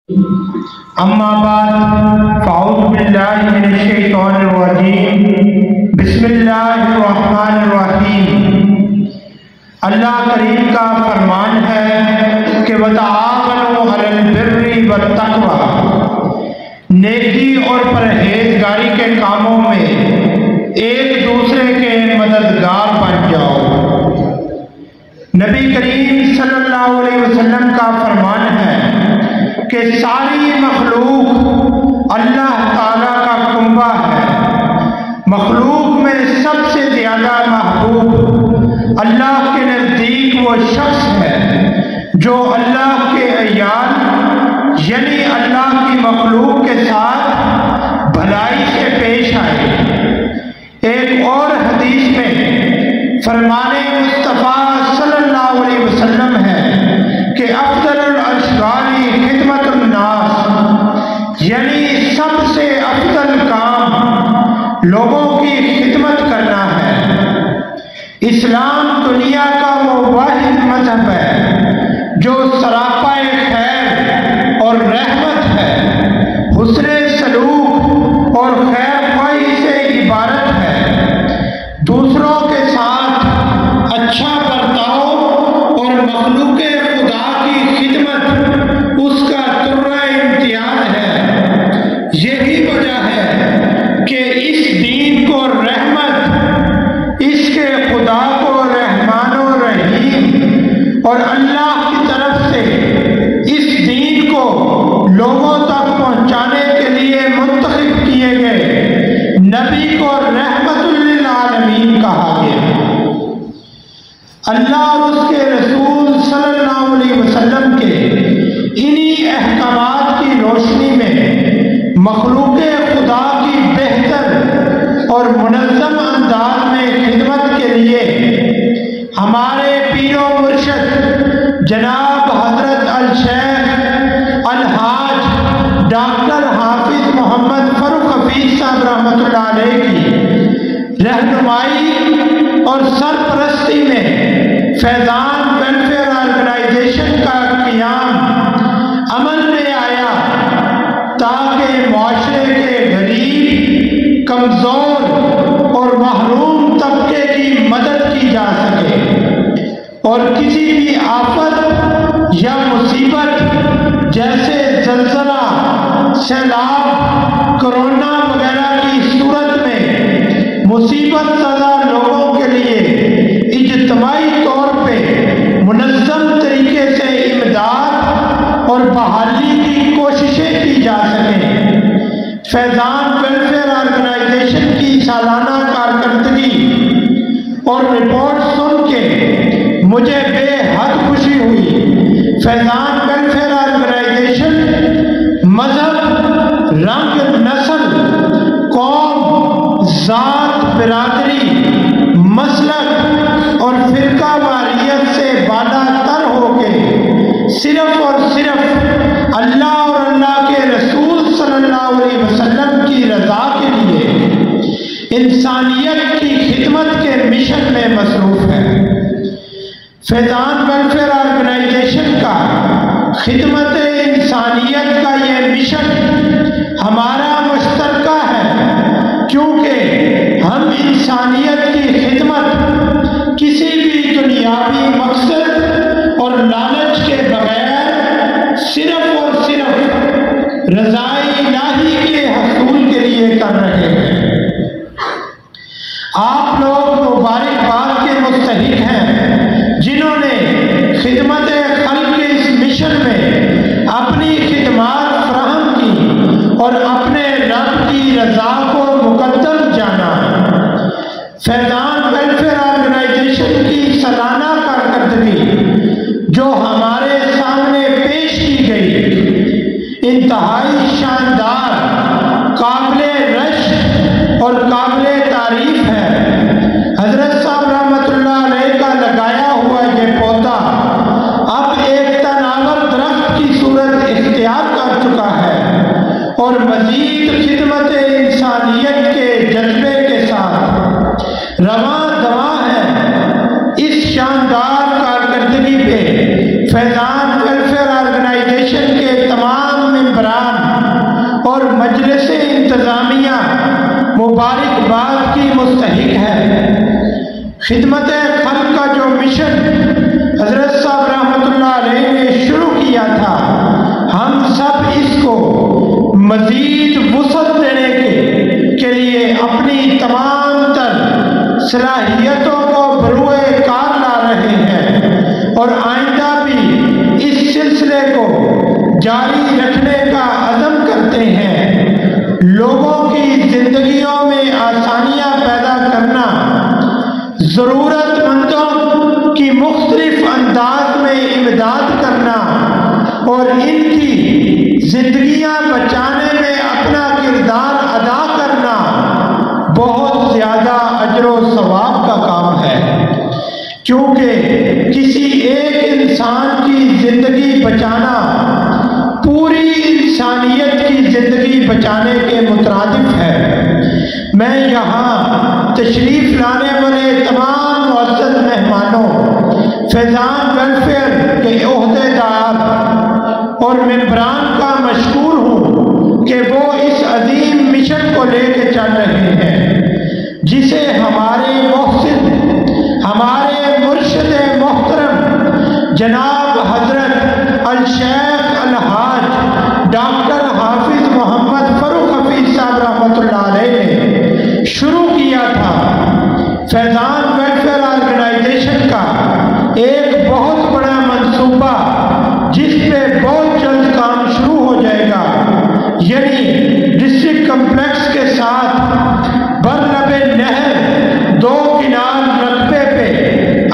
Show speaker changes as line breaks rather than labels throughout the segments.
اما بعد فاعوذ باللہ من الشیطان الرجیم بسم اللہ الرحمن الرحیم۔ اللہ کریم کا فرمان ہے کہ وتعاونوا علی البر والتقوی، نیکی اور پرہیزگاری کے کاموں میں ایک دوسرے کے مددگار بن جاؤ۔ نبی کریم صلی اللہ علیہ وسلم کا فرمان ہے کہ ساری مخلوق اللہ تعالیٰ کا کنبہ ہے۔ مخلوق میں سب سے زیادہ محبوب اللہ کے نزدیک وہ شخص ہے جو اللہ کے عیال یعنی اللہ کی مخلوق کے ساتھ بھلائی سے پیش آئے۔ ایک اور حدیث میں فرمان مصطفیٰ صلی اللہ علیہ وسلم ہے کہ افضل الاشغال خدمت الناس، یعنی سب سے افضل کام لوگوں کی خدمت کرنا ہے۔ اسلام دنیا کا وہ واحد مذہب ہے جو سراپا خیر اور رحمت ہے، حسن سلوک اور خیر خواہی سے عبارت ہے۔ دوسروں کے ساتھ اچھا برتاؤ اور مخلوق خدا کی خدمت اس کا ترہ امتیاز ہے۔ یہی وجہ ہے کہ اس دین کو رحمت، اس کے خدا کو رحمان و رحیم اور اللہ کی طرف سے اس دین کو لوگوں تک پہنچانے کے لیے منتخب کیے گئے نبی کو رحمت للعالمین کہا گیا۔ اللہ اور اس کے رسول صلی اللہ علیہ وسلم کے انہی احکامات کی روشنی میں مخلوق خدا کی بہتر اور منظم انداز میں خدمت کے لیے ہمارے پیر و مرشد جناب حضرت الشیخ الحاج ڈاکٹر حافظ محمد فاروق حفیظ صاحب رحمۃ اللہ علیہ کی رہنمائی اور سرپرستی میں فیضان ویلفیئر آرگنائزیشن کا قیام عمل میں آیا تاکہ معاشرے کے غریب، کمزور اور محروم طبقے کی مدد کی جا سکے اور کسی بھی آفت یا مصیبت جیسے زلزلہ، سیلاب، کرونا وغیرہ کی صورت میں مصیبت زدہ لوگوں کے لیے اجتماعی طور پہ منظم طریقے سے امداد اور بحالی کی کوششیں کی جا سکیں۔ فیضان ویلفیئر آرگنائزیشن کی سالانہ کارکردگی اور رپورٹ سن کے مجھے بے حد خوشی ہوئی۔ فیضان ویلفیئر آرگنائزیشن مذہب، رنگ، نسل، قوم، ذات، برادری، مسلک اور فرقہ واریت سے بالا تر ہو کے صرف اور صرف اللہ اور اللہ کے رسول صلی اللہ علیہ وسلم کی رضا کے لیے انسانیت کی خدمت کے مشن میں مصروف ہے۔ فیضان ویلفیئر آرگنائزیشن کا خدمت انسانیت کا یہ مشن ہمارا مشترکہ ہے، کیونکہ ہم انسانیت کی خدمت کسی بھی دنیاوی مقصد اور لالچ کے بغیر صرف اور صرف رضائے الہی کے حصول کے لیے کر رہے ہیں۔ آپ لوگ مبارکباد کے مستحق ہیں جنہوں نے خدمت خلق کے اس مشن میں اپنی خدمات فراہم کی اور اپنے رب کی رضا کو مقدم جانا۔ فیضان ویلفیئر آرگنائزیشن کی سالانہ کارکردگی جو ہمارے سامنے پیش کی گئی انتہائی شاندار، قابل رشک اور قابل تعریف ہے۔ حضرت صاحب رحمۃ اللہ علیہ کا لگایا ہوا یہ پودا اب ایک تناور درخت کی صورت اختیار کر چکا ہے اور مزید خدمت انسانیت کے جذبے کے ساتھ رواں دواں ہے۔ اس شاندار کارکردگی پہ فیضان ویلفیئر آرگنائزیشن کے تمام ممبران اور مجلس انتظامیہ مبارکباد کی مستحق ہے۔ خدمت خلق کا جو مشن حضرت صاحب رحمۃ اللہ علیہ نے شروع کیا تھا، ہم سب اس کو مزید وسعت دینے کے لیے اپنی تمام تر صلاحیتوں کو بروئے کار لا رہے ہیں، اور آئندہ بھی اس سلسلے کو جاری رکھنے کا عزم کرتے ہیں۔ لوگوں کی زندگیوں میں آسانیاں پیدا کرنا، ضرورت مندوں کی مختلف انداز میں امداد کرنا اور ان کی زندگیاں بچانے میں اپنا کردار ادا کرنا بہت زیادہ اجر و ثواب کا کام ہے، کیونکہ کسی ایک انسان کی زندگی بچانا پوری انسانیت کی زندگی بچانے کے مترادف ہے۔ میں یہاں تشریف لانے والے تمام معزز مہمانوں، فیضان ویلفیئر کے عہدیدار اور ممبران کا مشکور ہوں کہ وہ اس عظیم مشن کو لے کے چل رہے ہیں، جسے ہمارے محسن، ہمارے مرشد محترم جناب حضرت الشیخ الحاج ڈاکٹر حافظ محمد فروخ حفیظ صاحب رحمۃ اللہ علیہ نے شروع کیا تھا۔ فیضان ویلفیئر آرگنائزیشن کا ایک بہت بڑا منصوبہ جس پہ بہت جلد کام شروع ہو جائے گا، یعنی ڈسٹرکٹ کمپلیکس کے ساتھ برلب نہر 2 کنال رقبے پہ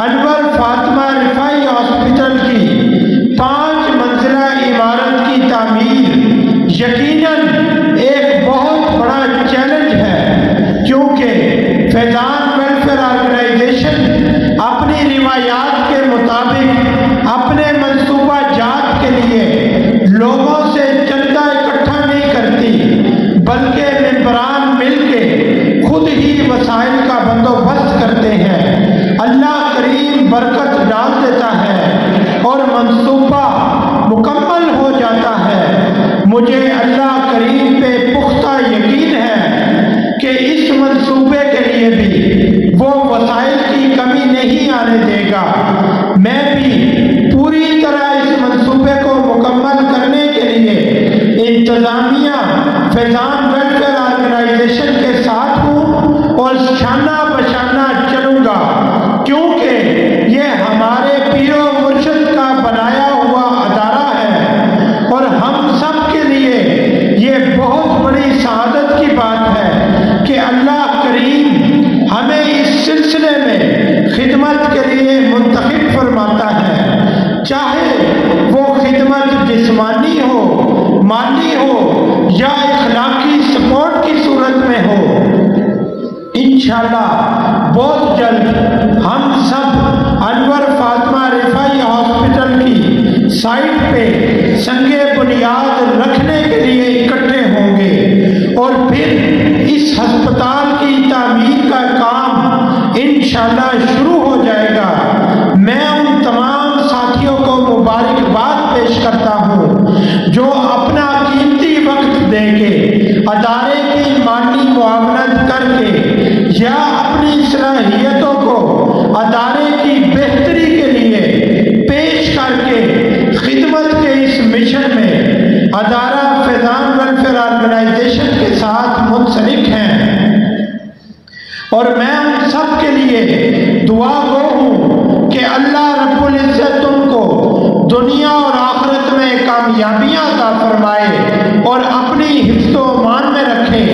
انور فاطمہ رفاعی ہاسپٹل کی 5 منزلہ عمارت کی تعمیر یقیناً ایک بہت بڑا چیلنج ہے، کیونکہ فیضان ویلفیئر آرگنائزیشن اپنی روایات کے مطابق اپنے منصوبہ جات کے لیے لوگوں سے چندہ اکٹھا نہیں کرتی، بلکہ ممبران مل کے خود ہی وسائل کا بندوبست کرتے ہیں۔ اللہ کریم برکت ڈال دیتا ہے اور منصوبہ مکمل ہو جاتا ہے۔ مجھے اللہ کریم پہ پختہ یقین ہے کہ اس منصوبے کے لیے بھی وہ وسائل کی کمی نہیں آنے دے گا۔ میں بھی پوری طرح اس منصوبے کو مکمل کرنے کے لیے انتظامیہ فیضان ویلفیئر آرگنائزیشن کے ساتھ ہوں اور شانہ بشانہ چلوں گا، کیونکہ یہ ہمارے پیر و مرشد کا بنایا ہوا ادارہ ہے، اور ہم سب کے لیے یہ بہت بڑی سعادت کی بات ہے کہ اللہ کریم ہمیں اس سلسلے میں خدمت کے لیے منتخب فرماتا ہے، چاہے وہ خدمت جسمانی ہو، مالی ہو یا اخلاقی سپورٹ کی صورت میں ہو۔ انشاءاللہ بہت جلد ہم سب انور فاطمہ رفاعی ہاسپٹل کی سائٹ پہ سنگ بنیاد رکھنے کے لیے اکٹھے ہوں گے، اور پھر اس ہسپتال کی تعمیر کا کام انشاءاللہ شروع ہو جائے گا۔ میں ان تمام ساتھیوں کو مبارکباد پیش کرتا ہوں جو اپنا قیمتی وقت دے کے، ادارے کی مالی معاونت کر کے یا اپنی صلاحیتوں کو ادارے کی بہتری کے لیے پیش کر کے خدمت کے اس مشن میں ادارہ فیضان ویلفیئر آرگنائزیشن کے ساتھ منسلک ہیں، اور میں ان سب کے لیے دعا گو ہوں کہ اللہ رب العزت ان کو دنیا اور آخرت میں کامیابیاں عطا فرمائے اور اپنی حفظ و امان میں رکھے۔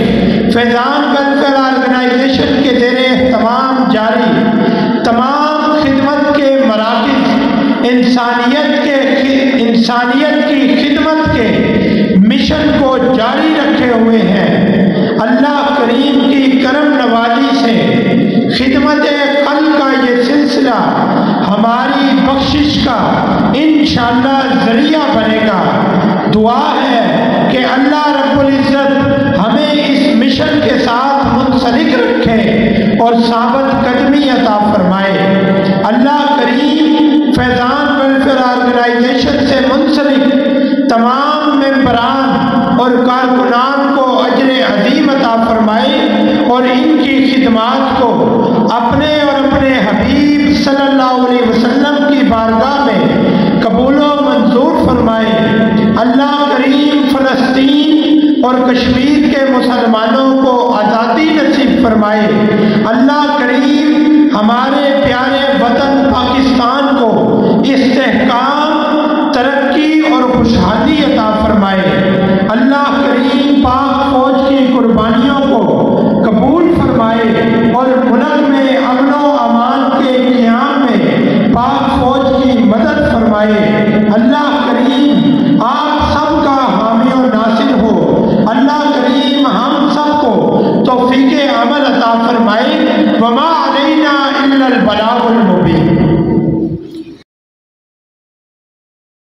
فیضان ویلفیئر آرگنائزیشن کے زیر اہتمام جاری تمام خدمت کے مراکز انسانیت کی خدمت کے مشن کو جاری رکھے ہوئے ہیں۔ اللہ کریم کی کرم نوازی سے خدمت خلق کا یہ سلسلہ ہماری بخشش کا انشاءاللہ ذریعہ بنے گا۔ دعا ہے کہ اللہ رب العزت ہمیں اس مشن کے ساتھ منسلک رکھے اور ثابت قدمی عطا فرمائے۔ اللہ کریم فیضان ویلفیئر آرگنائزیشن سے منسلک تمام ممبران اللہ کریم فلسطین اور کشمیر کے مسلمانوں کو آزادی نصیب فرمائے۔ اللہ کریم ہمارے